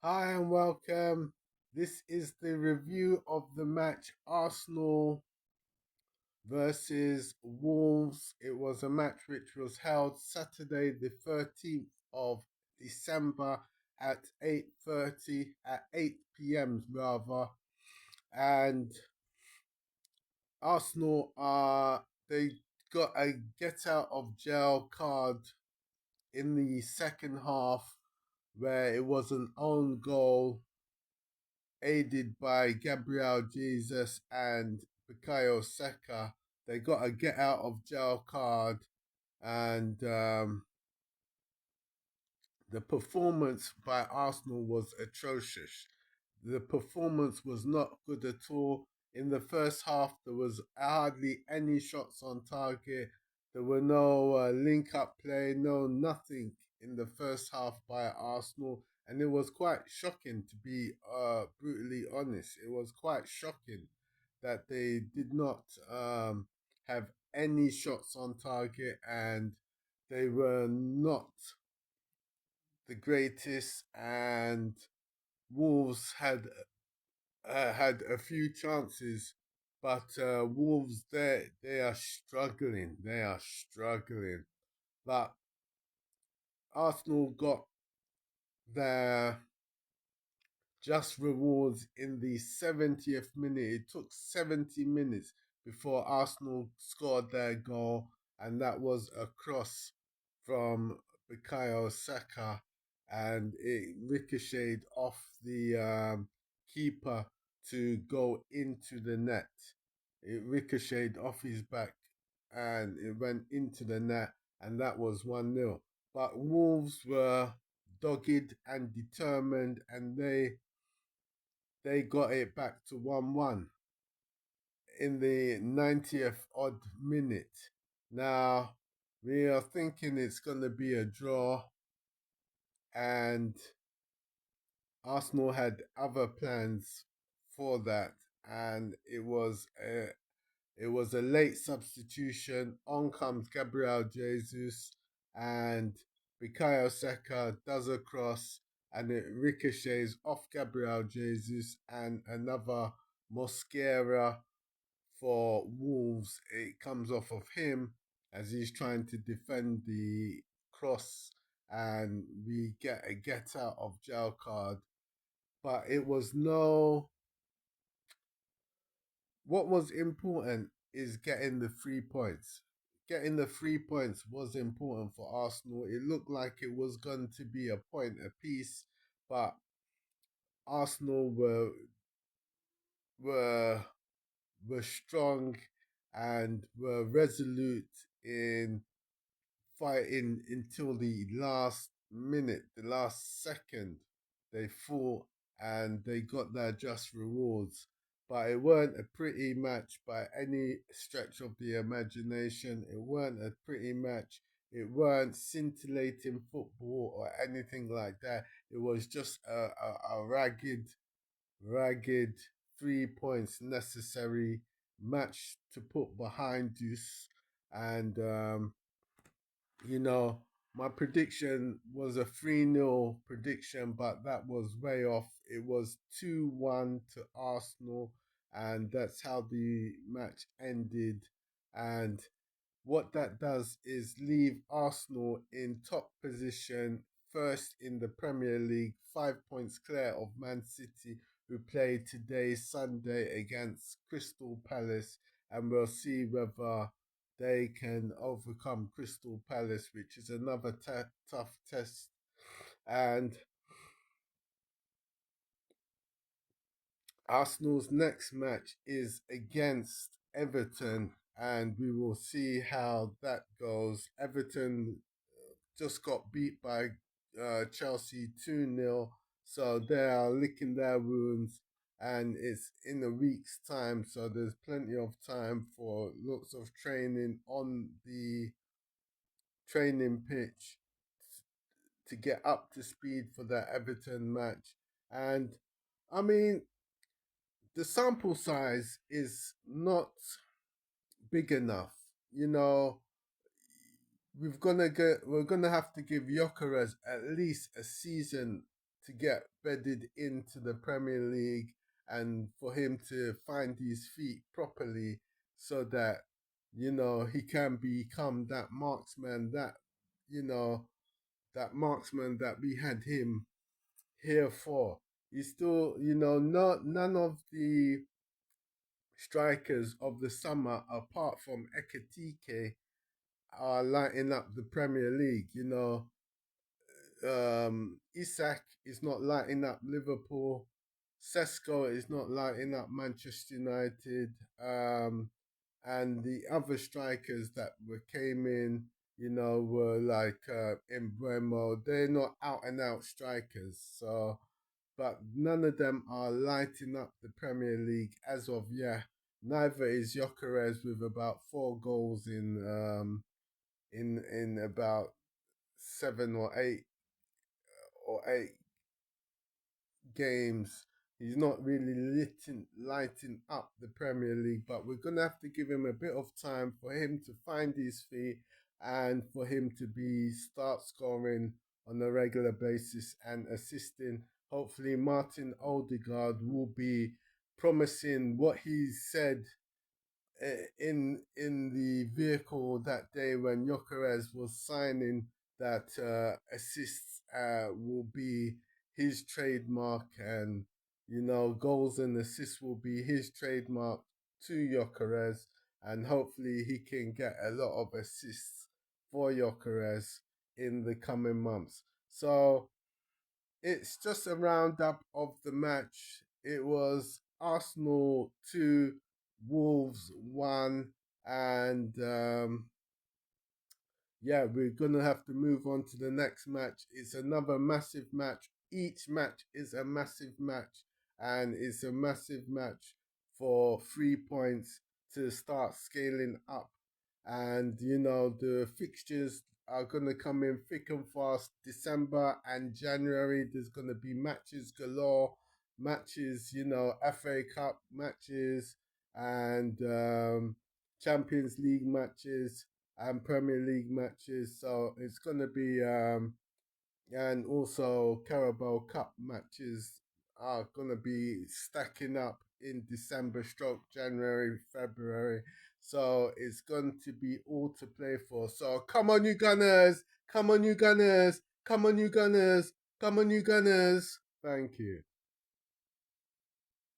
Hi and welcome. This is the review of the match Arsenal versus Wolves. It was a match which was held Saturday the 13th of December at 8:30 at 8 p.m. rather. And Arsenal they got a get out of jail card in the second half where it was an own goal aided by Gabriel Jesus and Bukayo Saka. They got a get out of jail card, and the performance by Arsenal was atrocious. The performance was not good at all. In the first half, there was hardly any shots on target. There were no link up play, no nothing in the first half by Arsenal. And it was quite shocking, to be brutally honest. It was quite shocking that they did not have any shots on target and they were not the greatest, and Wolves had a few chances, but Wolves they are struggling. They are struggling. But Arsenal got their just rewards in the 70th minute. It took 70 minutes before Arsenal scored their goal, and that was a cross from Bukayo Saka, and it ricocheted off the keeper to go into the net. It ricocheted off his back and it went into the net, and that was 1-0. But Wolves were dogged and determined, and they got it back to 1-1 in the 90th odd minute. Now, we are thinking it's going to be a draw, and Arsenal had other plans for that, and it was a late substitution. On comes Gabriel Jesus, and Bukayo Saka does a cross, and it ricochets off Gabriel Jesus and another Mosquera for Wolves. It comes off of him as he's trying to defend the cross, and we get a get out of jail card. But it was no. What was important is getting the 3 points. Getting the 3 points was important for Arsenal. It looked like it was going to be a point apiece, but Arsenal were were strong and were resolute in fighting until the last minute, the last second. They fought and they got their just rewards. But it weren't a pretty match by any stretch of the imagination. It weren't a pretty match. It weren't scintillating football or anything like that. It was just a ragged 3 points necessary match to put behind us. And you know, my prediction was a 3-0 prediction, but that was way off. It was 2-1 to Arsenal, and that's how the match ended. And what that does is leave Arsenal in top position, first in the Premier League, 5 points clear of Man City, who play today, Sunday, against Crystal Palace. And we'll see whether they can overcome Crystal Palace, which is another tough test. And Arsenal's next match is against Everton, and we will see how that goes. Everton just got beat by Chelsea 2-0, so they are licking their wounds, and it's in a week's time, so there's plenty of time for lots of training on the training pitch to get up to speed for that Everton match. And I mean, the sample size is not big enough. You know, we're gonna have to give Jokeres at least a season to get bedded into the Premier League and for him to find his feet properly so that he can become that marksman you know marksman that we had him here for. He's still, not none of the strikers of the summer apart from Ekatike are lighting up the Premier League. Isak is not lighting up Liverpool. Sesko is not lighting up Manchester United. And the other strikers that came in, were like Embremo. They're not out and out strikers. So, but none of them are lighting up the Premier League as of yet. Neither is Gyökeres with about 4 goals in about 7 or 8 games. He's not really lighting up the Premier League, but we're gonna have to give him a bit of time for him to find his feet and for him to start scoring on a regular basis and assisting. Hopefully, Martin Odegaard will be promising what he said in the vehicle that day when Gyökeres was signing that assists will be his trademark, and goals and assists will be his trademark to Gyökeres, and hopefully he can get a lot of assists for Gyökeres in the coming months. So it's just a roundup of the match. It was Arsenal 2, Wolves 1, and yeah, we're gonna have to move on to the next match. It's another massive match. Each match is a massive match, and it's a massive match for 3 points to start scaling up. And the fixtures are gonna come in thick and fast. December and January, there's gonna be matches galore. Matches, FA Cup matches and Champions League matches and Premier League matches. So it's going to be, and also Carabao Cup matches are going to be stacking up in December, stroke January, February. So it's going to be all to play for. So come on, you Gunners! Come on, you Gunners! Come on, you Gunners! Come on, you Gunners! Thank you.